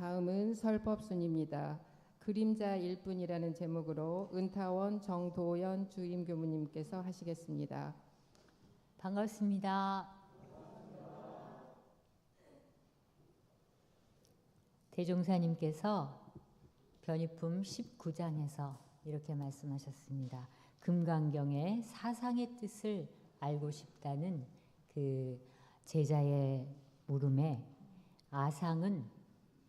다음은 설법순입니다. 그림자 일분이라는 제목으로 은타원 정도연 주임교무님께서 하시겠습니다. 반갑습니다. 대종사님께서 변희품 19장에서 이렇게 말씀하셨습니다. 금강경의 사상의 뜻을 알고 싶다는 그 제자의 물음에 아상은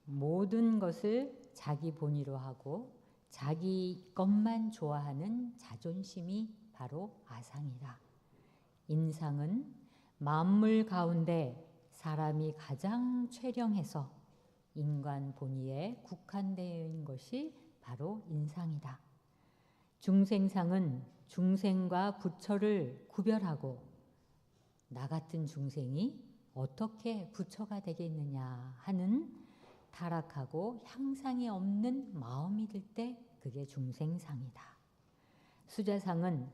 모든 것을 자기 본위로 하고 자기 것만 좋아하는 자존심이 바로 아상이다. 인상은 만물 가운데 사람이 가장 최령해서 인간 본위에 국한되어 있는 것이 바로 인상이다. 중생상은 중생과 부처를 구별하고 나 같은 중생이 어떻게 부처가 되겠느냐 하는 타락하고 향상이 없는 마음이 들 때 그게 중생상이다. 수자상은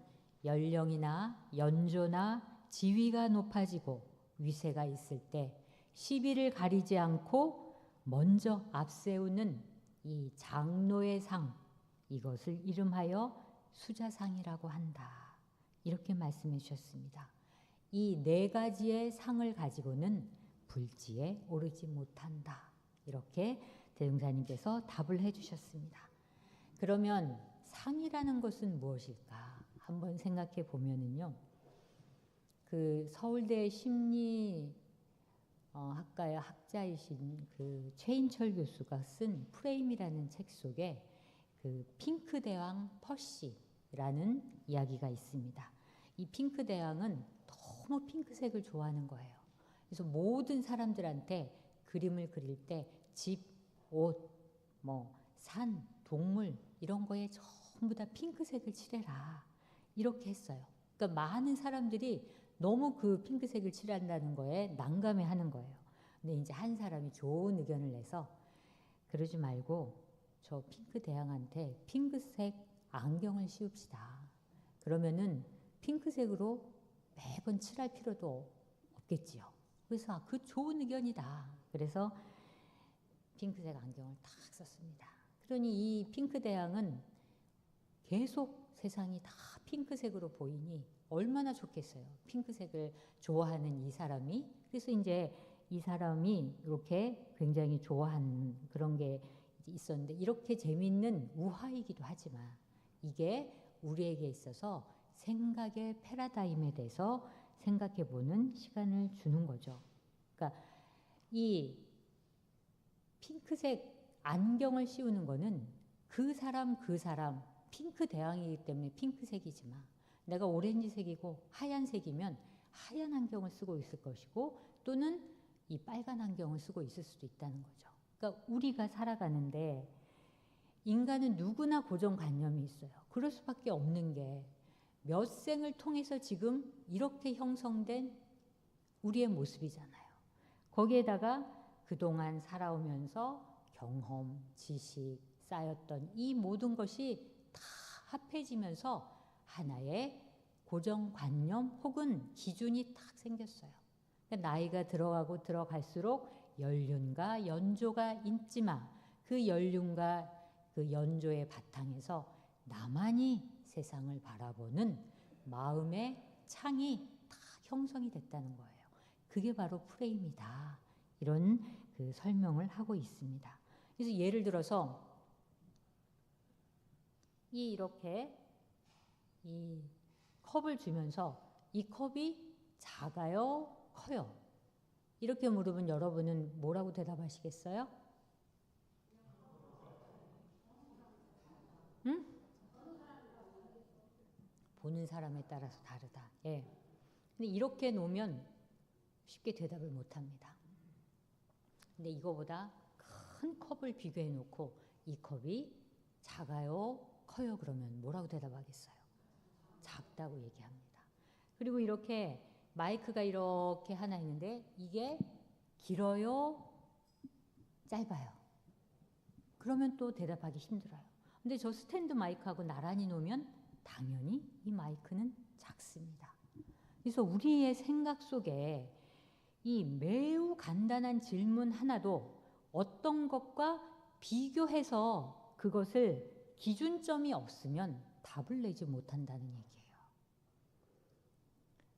연령이나 연조나 지위가 높아지고 위세가 있을 때 시비를 가리지 않고 먼저 앞세우는 이 장로의 상, 이것을 이름하여 수자상이라고 한다. 이렇게 말씀해 주셨습니다. 이 네 가지의 상을 가지고는 불지에 오르지 못한다. 이렇게 대종사님께서 답을 해 주셨습니다. 그러면 상이라는 것은 무엇일까? 한번 생각해 보면은요. 그 서울대 심리 학과의 학자이신 그 최인철 교수가 쓴 프레임이라는 책 속에 그 핑크 대왕 퍼시라는 이야기가 있습니다. 이 핑크 대왕은 너무 핑크색을 좋아하는 거예요. 그래서 모든 사람들한테 그림을 그릴 때 집, 옷, 산, 동물 이런 거에 전부 다 핑크색을 칠해라. 이렇게 했어요. 그러니까 많은 사람들이 너무 그 핑크색을 칠한다는 거에 난감해하는 거예요. 근데 이제 한 사람이 좋은 의견을 내서 그러지 말고 저 핑크 대왕한테 핑크색 안경을 씌웁시다. 그러면은 핑크색으로 매번 칠할 필요도 없겠지요. 그래서 그 좋은 의견이다. 그래서 핑크색 안경을 탁 썼습니다. 그러니 이 핑크 대왕은 계속 세상이 다 핑크색으로 보이니 얼마나 좋겠어요. 핑크색을 좋아하는 이 사람이. 그래서 이제 이 사람이 이렇게 굉장히 좋아하는 그런 게 있었는데 이렇게 재미있는 우화이기도 하지만 이게 우리에게 있어서 생각의 패러다임에 대해서 생각해 보는 시간을 주는 거죠. 그러니까 이 핑크색 안경을 씌우는 거는 그 사람 핑크 대왕이기 때문에 핑크색이지만 내가 오렌지색이고 하얀색이면 하얀 안경을 쓰고 있을 것이고 또는 이 빨간 안경을 쓰고 있을 수도 있다는 거죠. 그러니까 우리가 살아가는데 인간은 누구나 고정관념이 있어요. 그럴 수밖에 없는 게 몇 생을 통해서 지금 이렇게 형성된 우리의 모습이잖아요. 거기에다가 그동안 살아오면서 경험, 지식, 쌓였던 이 모든 것이 다 합해지면서 하나의 고정관념 혹은 기준이 딱 생겼어요. 그러니까 나이가 들어가고 들어갈수록 연륜과 연조가 있지만 그 연륜과 그 연조의 바탕에서 나만이 세상을 바라보는 마음의 창이 다 형성이 됐다는 거예요. 그게 바로 프레임이다. 이런 그 설명을 하고 있습니다. 그래서 예를 들어서 이렇게 이 컵을 주면서 이 컵이 작아요? 커요? 이렇게 물으면 여러분은 뭐라고 대답하시겠어요? 응? 보는 사람에 따라서 다르다. 예. 근데 이렇게 놓으면 쉽게 대답을 못 합니다. 근데 이거보다 큰 컵을 비교해 놓고 이 컵이 작아요? 커요? 그러면 뭐라고 대답하겠어요? 작다고 얘기합니다. 그리고 이렇게 마이크가 이렇게 하나 있는데 이게 길어요? 짧아요? 그러면 또 대답하기 힘들어요. 근데 저 스탠드 마이크하고 나란히 놓으면 당연히 이 마이크는 작습니다. 그래서 우리의 생각 속에 이 매우 간단한 질문 하나도 어떤 것과 비교해서 그것을 기준점이 없으면 답을 내지 못한다는 얘기예요.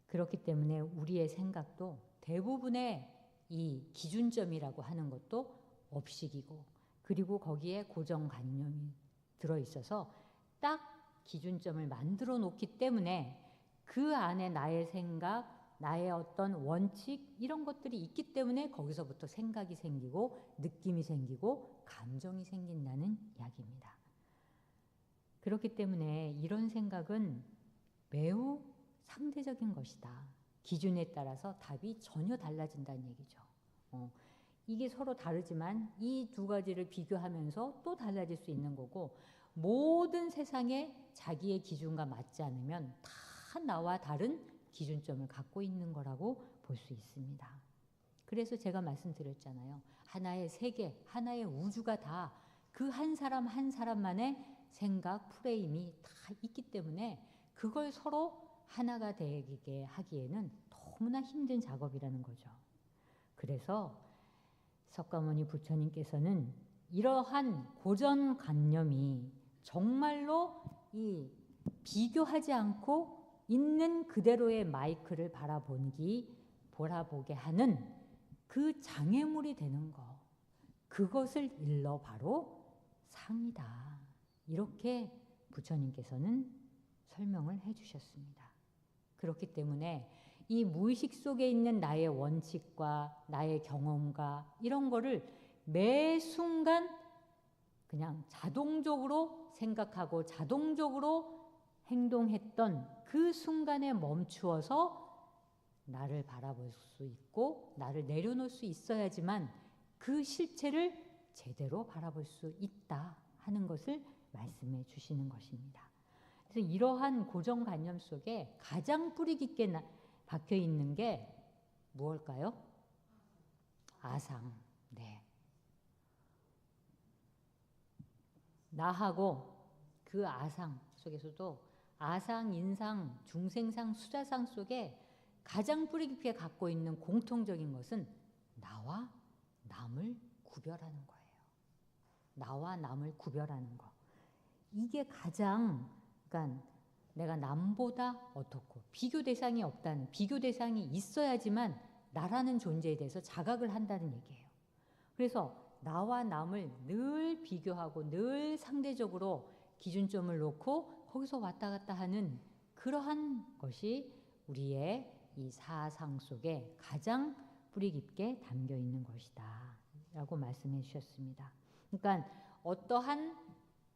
그렇기 때문에 우리의 생각도 대부분의 이 기준점이라고 하는 것도 업식이고, 그리고 거기에 고정관념이 들어있어서 딱 기준점을 만들어 놓기 때문에 그 안에 나의 생각, 나의 어떤 원칙 이런 것들이 있기 때문에 거기서부터 생각이 생기고 느낌이 생기고 감정이 생긴다는 이야기입니다. 그렇기 때문에 이런 생각은 매우 상대적인 것이다. 기준에 따라서 답이 전혀 달라진다는 얘기죠. 이게 서로 다르지만 이 두 가지를 비교하면서 또 달라질 수 있는 거고, 모든 세상에 자기의 기준과 맞지 않으면 다 나와 다른 기준점을 갖고 있는 거라고 볼 수 있습니다. 그래서 제가 말씀드렸잖아요. 하나의 세계, 하나의 우주가 다 그 한 사람 한 사람만의 생각, 프레임이 다 있기 때문에 그걸 서로 하나가 되게 하기에는 너무나 힘든 작업이라는 거죠. 그래서 석가모니 부처님께서는 이러한 고정관념이 정말로 이 비교하지 않고 있는 그대로의 마이크를 바라보게 하는 그 장애물이 되는 것, 그것을 일러 바로 상이다. 이렇게 부처님께서는 설명을 해주셨습니다. 그렇기 때문에 이 무의식 속에 있는 나의 원칙과 나의 경험과 이런 거를 매 순간 그냥 자동적으로 생각하고 자동적으로 행동했던 그 순간에 멈추어서 나를 바라볼 수 있고 나를 내려놓을 수 있어야지만 그 실체를 제대로 바라볼 수 있다 하는 것을 말씀해 주시는 것입니다. 그래서 이러한 고정관념 속에 가장 뿌리 깊게 박혀 있는 게 무엇일까요? 아상. 네. 나하고 그 아상 속에서도 아상, 인상, 중생상, 수자상 속에 가장 뿌리 깊게 갖고 있는 공통적인 것은 나와 남을 구별하는 거예요. 나와 남을 구별하는 거. 이게 가장, 그러니까 내가 남보다 어떻고 비교 대상이 없다는, 비교 대상이 있어야지만 나라는 존재에 대해서 자각을 한다는 얘기예요. 그래서 나와 남을 늘 비교하고 늘 상대적으로 기준점을 놓고 거기서 왔다 갔다 하는 그러한 것이 우리의 이 사상 속에 가장 뿌리 깊게 담겨 있는 것이다 라고 말씀해 주셨습니다. 그러니까 어떠한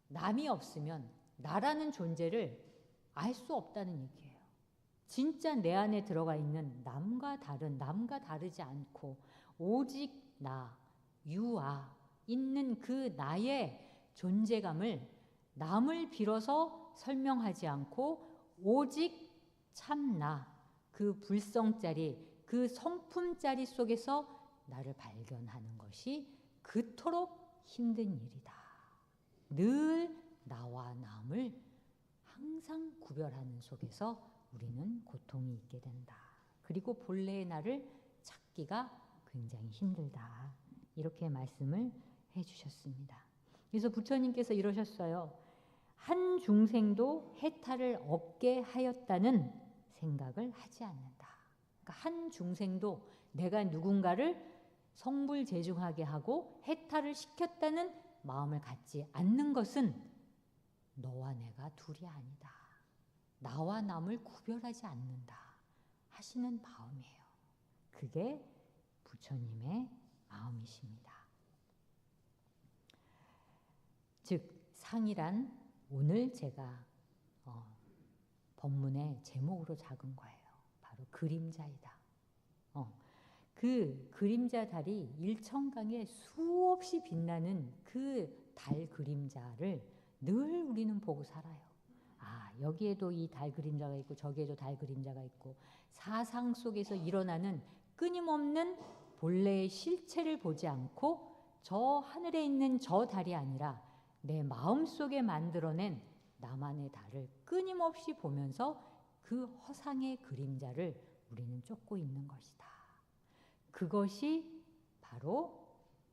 남이 없으면 나라는 존재를 알 수 없다는 얘기예요. 진짜 내 안에 들어가 있는 남과 다르지 않고 오직 나, 유아 있는 그 나의 존재감을 남을 빌어서 설명하지 않고 오직 참나, 그 불성짜리, 그 성품짜리 속에서 나를 발견하는 것이 그토록 힘든 일이다. 늘 나와 남을 항상 구별하는 속에서 우리는 고통이 있게 된다. 그리고 본래의 나를 찾기가 굉장히 힘들다. 이렇게 말씀을 해주셨습니다. 그래서 부처님께서 이러셨어요. 한 중생도 해탈을 얻게 하였다는 생각을 하지 않는다. 그러니까 한 중생도 내가 누군가를 성불재중하게 하고 해탈을 시켰다는 마음을 갖지 않는 것은 너와 내가 둘이 아니다. 나와 남을 구별하지 않는다 하시는 마음이에요. 그게 부처님의 마음이십니다. 즉 상이란 오늘 제가 법문의 제목으로 잡은 거예요. 바로 그림자이다. 그 그림자 달이 일천강에 수없이 빛나는 그 달 그림자를 늘 우리는 보고 살아요. 아, 여기에도 이 달 그림자가 있고 저기에도 달 그림자가 있고 사상 속에서 일어나는 끊임없는 본래의 실체를 보지 않고 저 하늘에 있는 저 달이 아니라 내 마음속에 만들어낸 나만의 달을 끊임없이 보면서 그 허상의 그림자를 우리는 쫓고 있는 것이다. 그것이 바로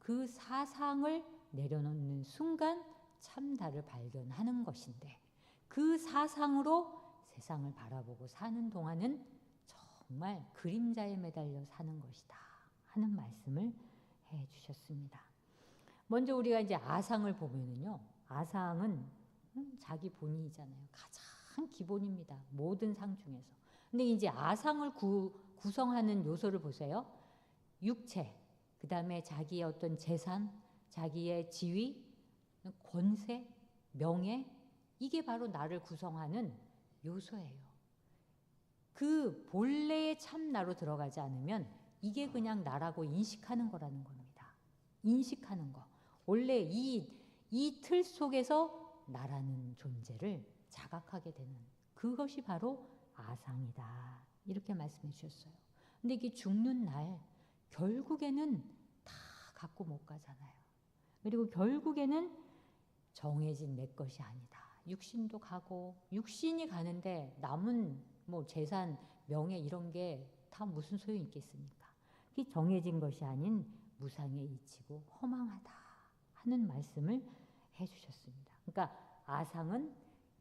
그 사상을 내려놓는 순간 참나를 발견하는 것인데, 그 사상으로 세상을 바라보고 사는 동안은 정말 그림자에 매달려 사는 것이다 하는 말씀을 해 주셨습니다. 먼저 우리가 이제 아상을 보면은요, 아상은 자기 본의잖아요. 가장 기본입니다. 모든 상 중에서. 근데 이제 아상을 구성하는 요소를 보세요. 육체, 그 다음에 자기의 어떤 재산, 자기의 지위, 권세, 명예, 이게 바로 나를 구성하는 요소예요. 그 본래의 참나로 들어가지 않으면 이게 그냥 나라고 인식하는 거라는 겁니다. 인식하는 거. 원래 이 틀 속에서 나라는 존재를 자각하게 되는 그것이 바로 아상이다. 이렇게 말씀해 주셨어요. 근데 이게 죽는 날 결국에는 다 갖고 못 가잖아요. 그리고 결국에는 정해진 내 것이 아니다. 육신도 가고, 육신이 가는데 남은 뭐 재산, 명예 이런 게 다 무슨 소용이 있겠습니까? 이 정해진 것이 아닌 무상에 이치고 허망하다 하는 말씀을 해주셨습니다. 그러니까 아상은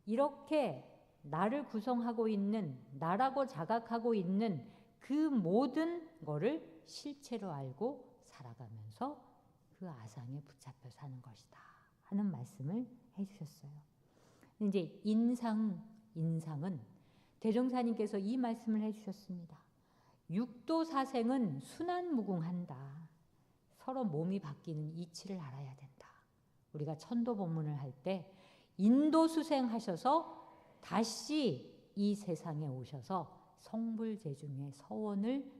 이렇게 나를 구성하고 있는, 나라고 자각하고 있는 그 모든 거를 실체로 알고 살아가면서 그 아상에 붙잡혀 사는 것이다 하는 말씀을 해주셨어요. 이제 인상은 대종사님께서 이 말씀을 해주셨습니다. 육도 사생은 순환무궁한다. 서로 몸이 바뀌는 이치를 알아야 된다. 우리가 천도 법문을 할 때 인도수생하셔서 다시 이 세상에 오셔서 성불재중의 서원을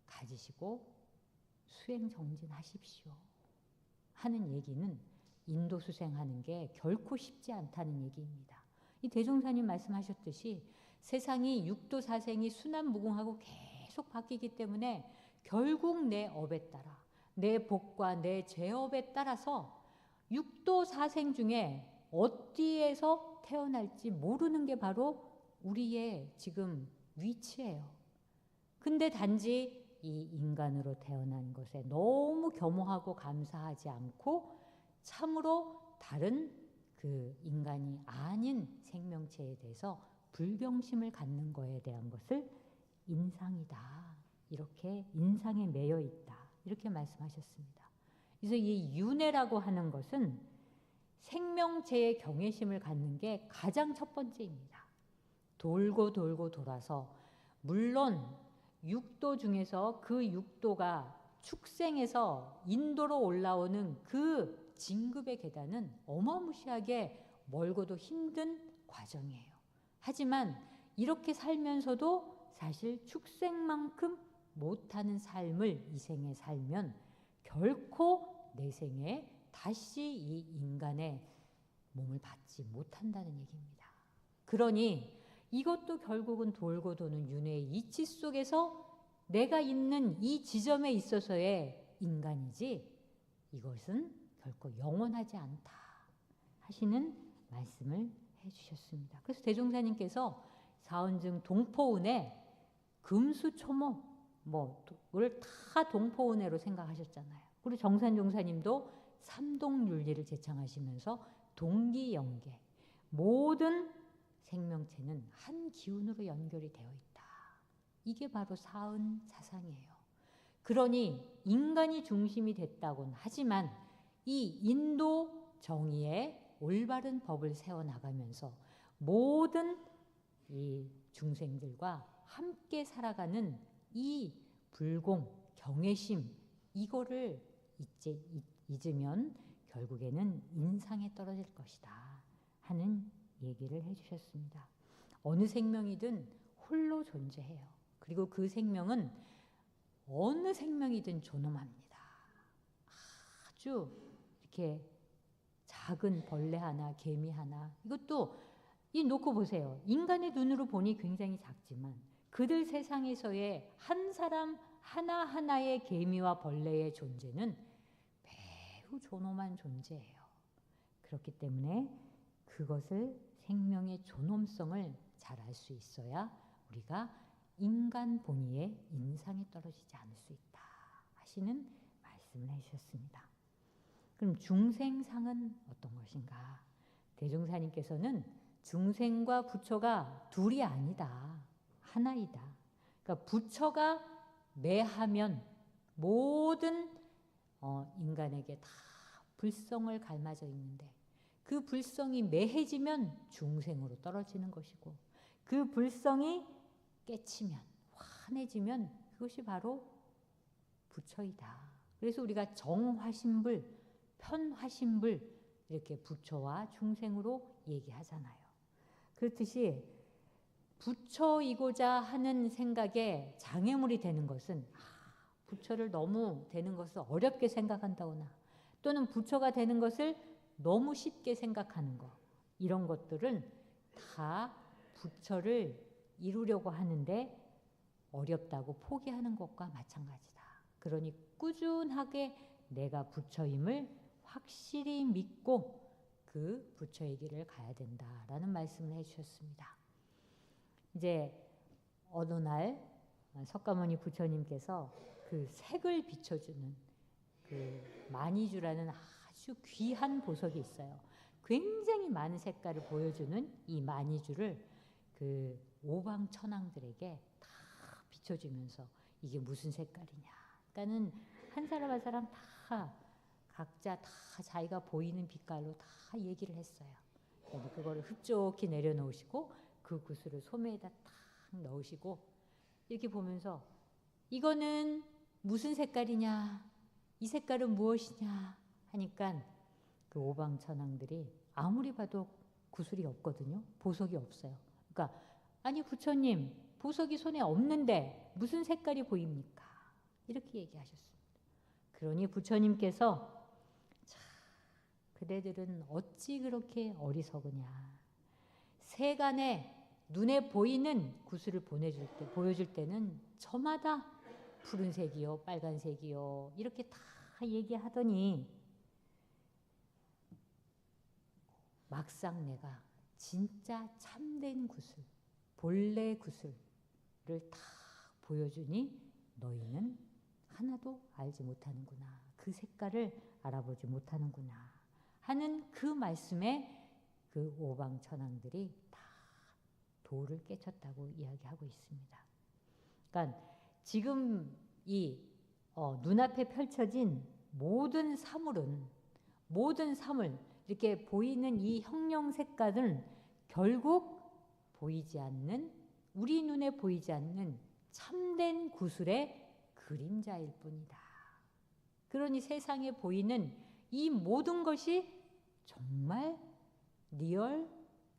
가지시고 수행정진하십시오 하는 얘기는 인도수생하는 게 결코 쉽지 않다는 얘기입니다. 이 대종사님 말씀하셨듯이 세상이 육도사생이 순환무궁하고 계속 바뀌기 때문에 결국 내 업에 따라, 내 복과 내 죄업에 따라서 육도사생 중에 어디에서 태어날지 모르는 게 바로 우리의 지금 위치예요. 근데 단지 이 인간으로 태어난 것에 너무 겸허하고 감사하지 않고 참으로 다른 그 인간이 아닌 생명체에 대해서 불경심을 갖는 거에 대한 것을 인상이다. 이렇게 인상에 매여 있다. 이렇게 말씀하셨습니다. 그래서 이 윤회라고 하는 것은 생명체의 경외심을 갖는 게 가장 첫 번째입니다. 돌고 돌고 돌아서 물론 육도 중에서 그 육도가 축생에서 인도로 올라오는 그 진급의 계단은 어마무시하게 멀고도 힘든 과정이에요. 하지만 이렇게 살면서도 사실 축생만큼 못하는 삶을 이 생에 살면 결코 내 생에 다시 이 인간의 몸을 받지 못한다는 얘기입니다. 그러니 이것도 결국은 돌고 도는 윤회의 이치 속에서 내가 있는 이 지점에 있어서의 인간이지 이것은 결코 영원하지 않다 하시는 말씀을 해주셨습니다. 그래서 대종사님께서 사언증 동포은혜 금수초목 뭐를 다 동포은혜로 생각하셨잖아요. 그리고 정산종사님도 삼동윤리를 제창하시면서 동기연계 모든 생명체는 한 기운으로 연결이 되어 있다. 이게 바로 사은 사상이에요. 그러니 인간이 중심이 됐다고는 하지만 이 인도 정의의 올바른 법을 세워나가면서 모든 이 중생들과 함께 살아가는 이 불공, 경외심 이거를 잊으면 결국에는 인상에 떨어질 것이다 하는 얘기를 해주셨습니다. 어느 생명이든 홀로 존재해요. 그리고 그 생명은 어느 생명이든 존엄합니다. 아주 이렇게 작은 벌레 하나, 개미 하나 이것도 이 놓고 보세요. 인간의 눈으로 보니 굉장히 작지만 그들 세상에서의 한 사람 하나하나의 개미와 벌레의 존재는 매우 존엄한 존재예요. 그렇기 때문에 그것을 생명의 존엄성을 잘 알 수 있어야 우리가 인간 본의의 인상에 떨어지지 않을 수 있다 하시는 말씀을 해주셨습니다. 그럼 중생상은 어떤 것인가? 대종사님께서는 중생과 부처가 둘이 아니다. 하나이다. 그러니까 부처가 매하면 모든 인간에게 다 불성을 갈마져 있는데 그 불성이 매해지면 중생으로 떨어지는 것이고 그 불성이 깨치면 환해지면 그것이 바로 부처이다. 그래서 우리가 정화신불, 편화신불 이렇게 부처와 중생으로 얘기하잖아요. 그렇듯이 부처이고자 하는 생각에 장애물이 되는 것은 부처를 너무 되는 것을 어렵게 생각한다거나 또는 부처가 되는 것을 너무 쉽게 생각하는 것, 이런 것들은 다 부처를 이루려고 하는데 어렵다고 포기하는 것과 마찬가지다. 그러니 꾸준하게 내가 부처임을 확실히 믿고 그 부처의 길을 가야 된다라는 말씀을 해주셨습니다. 이제 어느 날 석가모니 부처님께서 그 색을 비춰주는 그 마니주라는 아주 귀한 보석이 있어요. 굉장히 많은 색깔을 보여주는 이 마니주를 그 오방천왕들에게 다 비춰주면서 이게 무슨 색깔이냐. 그러니까는 한 사람 한 사람 다 각자 다 자기가 보이는 빛깔로 다 얘기를 했어요. 그거를 흡족히 내려놓으시고 그 구슬을 소매에다 탁 넣으시고 이렇게 보면서 이거는 무슨 색깔이냐, 이 색깔은 무엇이냐 하니까 그 오방천왕들이 아무리 봐도 구슬이 없거든요. 보석이 없어요. 그러니까 아니 부처님 보석이 손에 없는데 무슨 색깔이 보입니까? 이렇게 얘기하셨습니다. 그러니 부처님께서 그대들은 어찌 그렇게 어리석으냐. 세간에 눈에 보이는 구슬을 보여줄 때는 저마다 푸른색이요, 빨간색이요 이렇게 다 얘기하더니 막상 내가 진짜 참된 구슬, 본래 구슬을 다 보여주니 너희는 하나도 알지 못하는구나. 그 색깔을 알아보지 못하는구나 하는 그 말씀에 그 오방천왕들이 다 도를 깨쳤다고 이야기하고 있습니다. 그러니까 지금 이 눈앞에 펼쳐진 모든 사물은 모든 사물 이렇게 보이는 이 형령 색깔은 결국 보이지 않는 우리 눈에 보이지 않는 참된 구슬의 그림자일 뿐이다. 그러니 세상에 보이는 이 모든 것이 정말 리얼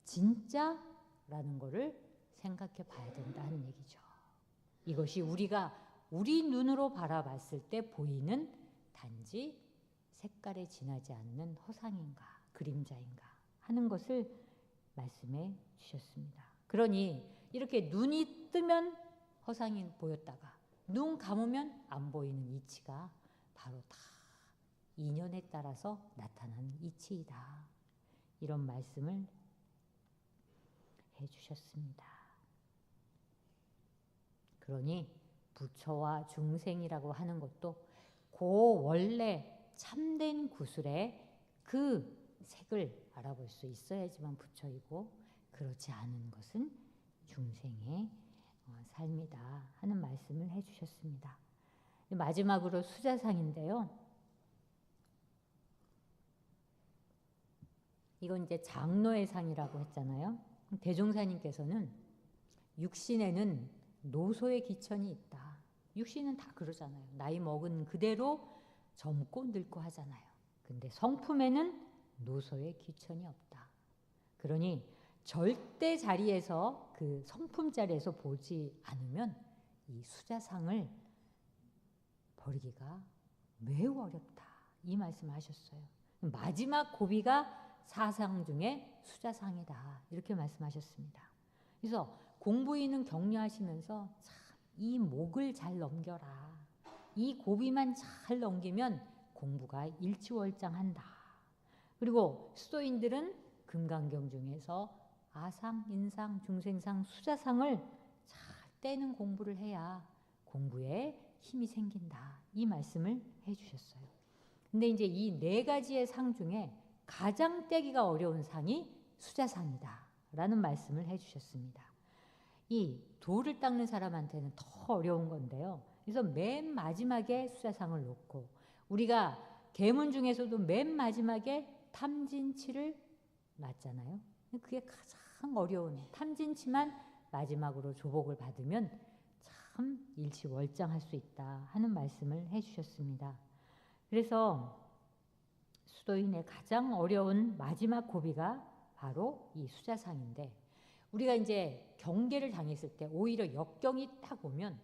진짜라는 것을 생각해 봐야 된다는 얘기죠. 이것이 우리가 우리 눈으로 바라봤을 때 보이는 단지 색깔에 지나지 않는 허상인가 그림자인가 하는 것을 말씀해 주셨습니다. 그러니 이렇게 눈이 뜨면 허상이 보였다가 눈 감으면 안 보이는 이치가 바로 다 인연에 따라서 나타나는 이치이다. 이런 말씀을 해주셨습니다. 그러니 부처와 중생이라고 하는 것도 그 원래 참된 구슬의 그 색을 알아볼 수 있어야지만 부처이고 그렇지 않은 것은 중생의 삶이다 하는 말씀을 해주셨습니다. 마지막으로 수자상인데요. 이건 이제 장로의 상이라고 했잖아요. 대종사님께서는 육신에는 노소의 기천이 있다. 육신은 다 그러잖아요. 나이 먹은 그대로 젊고 늙고 하잖아요. 근데 성품에는 노소의 기천이 없다. 그러니 절대 자리에서 그 성품 자리에서 보지 않으면 이 수자상을 버리기가 매우 어렵다. 이 말씀을 하셨어요. 마지막 고비가 사상 중에 수자상이다. 이렇게 말씀하셨습니다. 그래서 공부인은 격려하시면서 참 이 목을 잘 넘겨라. 이 고비만 잘 넘기면 공부가 일치월장한다. 그리고 수도인들은 금강경 중에서 아상, 인상, 중생상, 수자상을 잘 떼는 공부를 해야 공부에 힘이 생긴다. 이 말씀을 해주셨어요. 근데 이제 이 네 가지의 상 중에 가장 떼기가 어려운 상이 수자상이다 라는 말씀을 해주셨습니다. 이 돌을 닦는 사람한테는 더 어려운 건데요. 그래서 맨 마지막에 수자상을 놓고, 우리가 계문 중에서도 맨 마지막에 탐진치를 놨잖아요. 그게 가장 어려운, 탐진치만 마지막으로 조복을 받으면 참 일취월장할 수 있다 하는 말씀을 해주셨습니다. 그래서 수도인의 가장 어려운 마지막 고비가 바로 이 수자상인데, 우리가 이제 경계를 당했을 때 오히려 역경이 딱 오면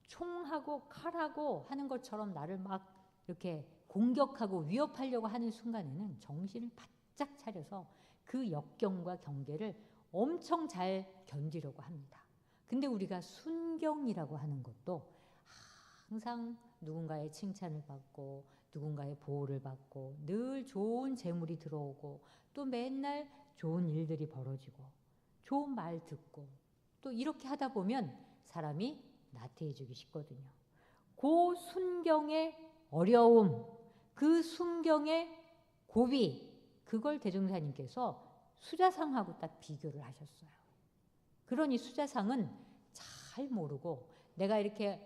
총하고 칼하고 하는 것처럼 나를 막 이렇게 공격하고 위협하려고 하는 순간에는 정신을 바짝 차려서 그 역경과 경계를 엄청 잘 견디려고 합니다. 근데 우리가 순경이라고 하는 것도 항상 누군가의 칭찬을 받고 누군가의 보호를 받고 늘 좋은 재물이 들어오고 또 맨날 좋은 일들이 벌어지고 좋은 말 듣고 또 이렇게 하다 보면 사람이 나태해지기 쉽거든요. 그 순경의 어려움, 그 순경의 고비, 그걸 대종사님께서 수자상하고 딱 비교를 하셨어요. 그러니 수자상은 잘 모르고 내가 이렇게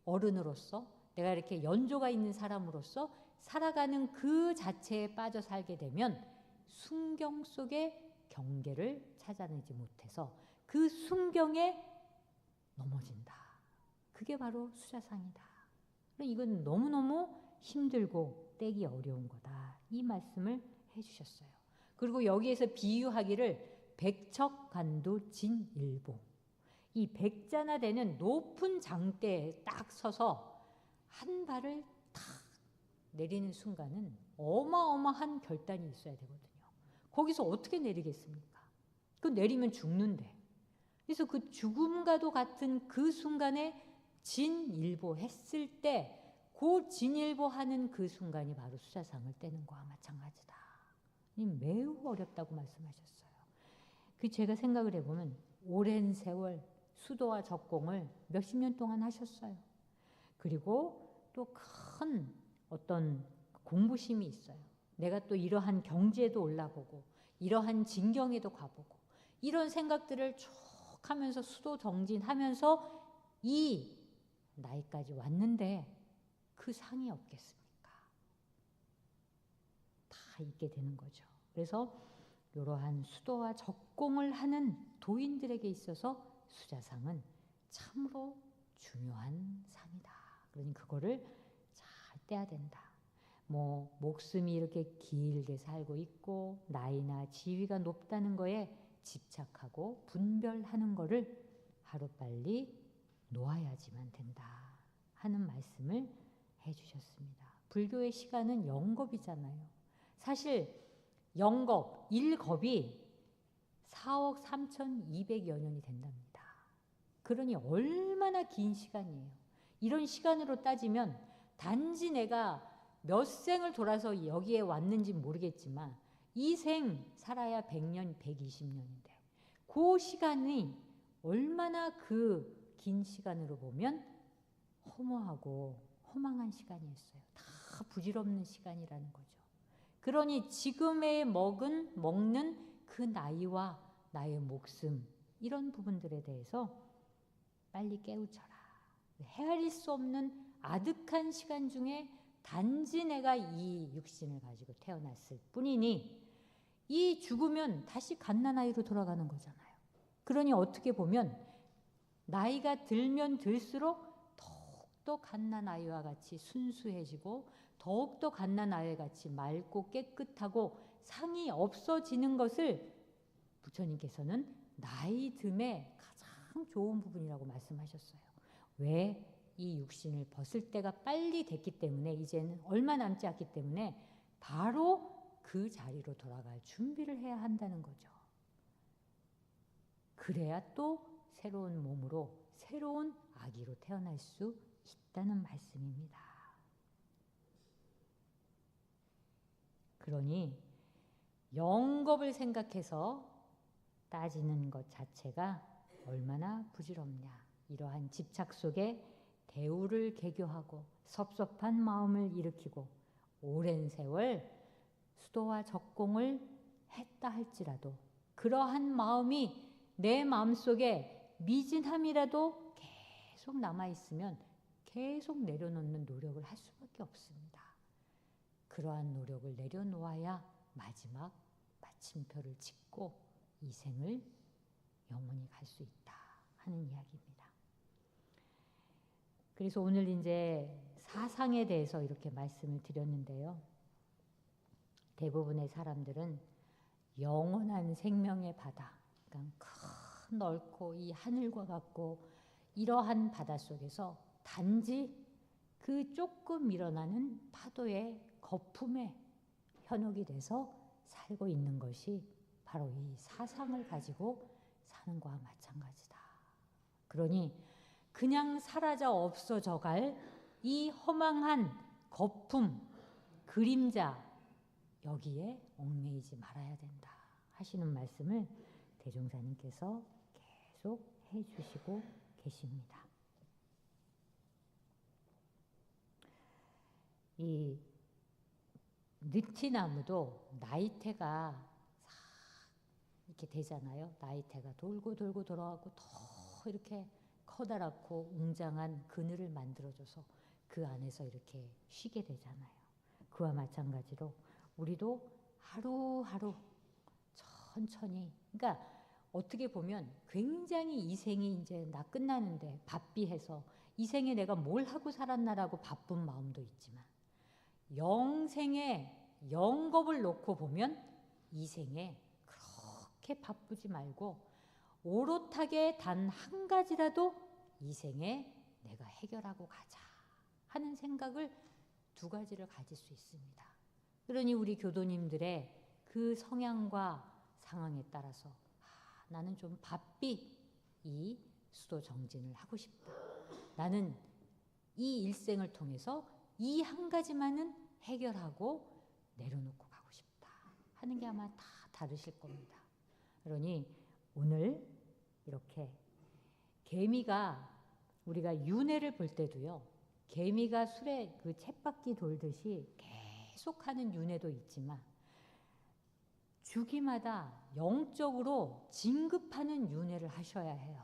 어른으로서, 내가 이렇게 연조가 있는 사람으로서 살아가는 그 자체에 빠져 살게 되면 순경 속의 경계를 찾아내지 못해서 그 순경에 넘어진다. 그게 바로 수자상이다. 이건 너무너무 힘들고 떼기 어려운 거다. 이 말씀을 해주셨어요. 그리고 여기에서 비유하기를 백척간도 진일보, 이 백자나 되는 높은 장대에 딱 서서 한 발을 탁 내리는 순간은 어마어마한 결단이 있어야 되거든요. 거기서 어떻게 내리겠습니까? 그 내리면 죽는데. 그래서 그 죽음과도 같은 그 순간에 진일보 했을 때 그 진일보 하는 그 순간이 바로 수자상을 떼는 거와 마찬가지다. 매우 어렵다고 말씀하셨어요. 그 제가 생각을 해보면 오랜 세월 수도와 적공을 몇십 년 동안 하셨어요. 그리고 또 큰 어떤 공부심이 있어요. 내가 또 이러한 경지에도 올라보고 이러한 진경에도 가보고 이런 생각들을 쭉 하면서 수도 정진하면서 이 나이까지 왔는데 그 상이 없겠습니까? 다 있게 되는 거죠. 그래서 이러한 수도와 적공을 하는 도인들에게 있어서 수자상은 참으로 중요한 상이다. 그러니 그거를 잘 떼야 된다. 뭐 목숨이 이렇게 길게 살고 있고 나이나 지위가 높다는 거에 집착하고 분별하는 거를 하루빨리 놓아야지만 된다 하는 말씀을 해주셨습니다. 불교의 시간은 영겁이잖아요. 사실 영겁, 1겁이 4억 3,200여 년이 된답니다. 그러니 얼마나 긴 시간이에요. 이런 시간으로 따지면 단지 내가 몇 생을 돌아서 여기에 왔는지 모르겠지만 이 생 살아야 100년, 120년인데 그 시간이 얼마나 그 긴 시간으로 보면 허무하고 허망한 시간이었어요. 다 부질없는 시간이라는 거죠. 그러니 지금의 먹는 그 나이와 나의 목숨 이런 부분들에 대해서 빨리 깨우쳐라. 헤아릴 수 없는 아득한 시간 중에 단지 내가 이 육신을 가지고 태어났을 뿐이니 이 죽으면 다시 갓난아이로 돌아가는 거잖아요. 그러니 어떻게 보면 나이가 들면 들수록 더욱더 갓난아이와 같이 순수해지고 더욱더 갓난아이와 같이 맑고 깨끗하고 상이 없어지는 것을 부처님께서는 나이 듦의 가장 좋은 부분이라고 말씀하셨어요. 왜? 이 육신을 벗을 때가 빨리 됐기 때문에 이제는 얼마 남지 않기 때문에 바로 그 자리로 돌아갈 준비를 해야 한다는 거죠. 그래야 또 새로운 몸으로 새로운 아기로 태어날 수 있다는 말씀입니다. 그러니 영겁을 생각해서 따지는 것 자체가 얼마나 부질없냐. 이러한 집착 속에 대우를 개교하고 섭섭한 마음을 일으키고 오랜 세월 수도와 적공을 했다 할지라도 그러한 마음이 내 마음속에 미진함이라도 계속 남아있으면 계속 내려놓는 노력을 할 수밖에 없습니다. 그러한 노력을 내려놓아야 마지막 마침표를 찍고 이 생을 영원히 갈 수 있다 하는 이야기입니다. 그래서 오늘 이제 사상에 대해서 이렇게 말씀을 드렸는데요. 대부분의 사람들은 영원한 생명의 바다, 그러니까 큰 넓고 이 하늘과 같고 이러한 바다 속에서 단지 그 조금 일어나는 파도의 거품에 현혹이 돼서 살고 있는 것이 바로 이 사상을 가지고 사는 거와 마찬가지다. 그러니 그냥 사라져 없어져 갈 이 허망한 거품, 그림자, 여기에 얽매이지 말아야 된다 하시는 말씀을 대종사님께서 계속 해주시고 계십니다. 이 느티나무도 나이테가 이렇게 되잖아요. 나이테가 돌고 돌고 돌아가고 더 이렇게 커다랗고 웅장한 그늘을 만들어줘서 그 안에서 이렇게 쉬게 되잖아요. 그와 마찬가지로 우리도 하루하루 천천히, 그러니까 어떻게 보면 굉장히 이 생이 이제 나 끝나는데 바삐해서 이 생에 내가 뭘 하고 살았나라고 바쁜 마음도 있지만 영생에 영겁을 놓고 보면 이 생에 그렇게 바쁘지 말고 오롯하게 단 한 가지라도 이 생에 내가 해결하고 가자 하는 생각을 두 가지를 가질 수 있습니다. 그러니 우리 교도님들의 그 성향과 상황에 따라서 나는 좀 바삐 이 수도 정진을 하고 싶다. 나는 이 일생을 통해서 이 한 가지만은 해결하고 내려놓고 가고 싶다 하는 게 아마 다 다르실 겁니다. 그러니 오늘 이렇게 개미가 우리가 윤회를 볼 때도요. 개미가 술에 그 쳇바퀴 돌듯이 계속하는 윤회도 있지만 주기마다 영적으로 진급하는 윤회를 하셔야 해요.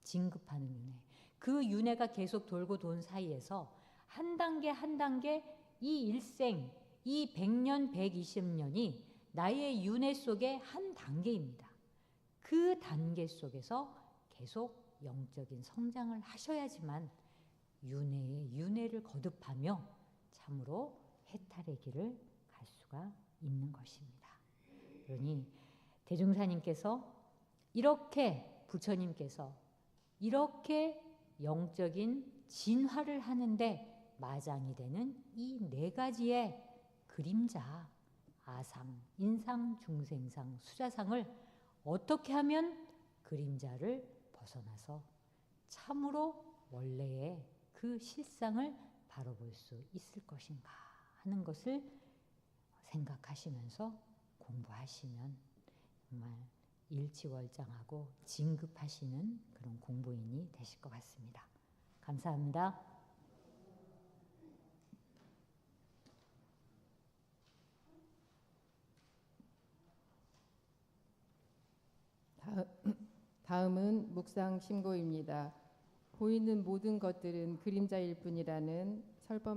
진급하는 윤회. 그 윤회가 계속 돌고 돈 사이에서 한 단계 한 단계 이 일생, 이 100년, 120년이 나의 윤회 속의 한 단계입니다. 그 단계 속에서 계속 영적인 성장을 하셔야지만 윤회의 윤회를 거듭하며 참으로 해탈의 길을 갈 수가 있는 것입니다. 그러니 대종사님께서 이렇게 부처님께서 이렇게 영적인 진화를 하는데 마장이 되는 이 네 가지의 그림자, 아상, 인상, 중생상, 수자상을 어떻게 하면 그림자를 벗어나서 참으로 원래의 그 실상을 바로 볼 수 있을 것인가 하는 것을 생각하시면서 공부하시면 정말 일치월장하고 진급하시는 그런 공부인이 되실 것 같습니다. 감사합니다. 다음은 묵상 심고입니다. 보이는 모든 것들은 그림자일 뿐이라는 설법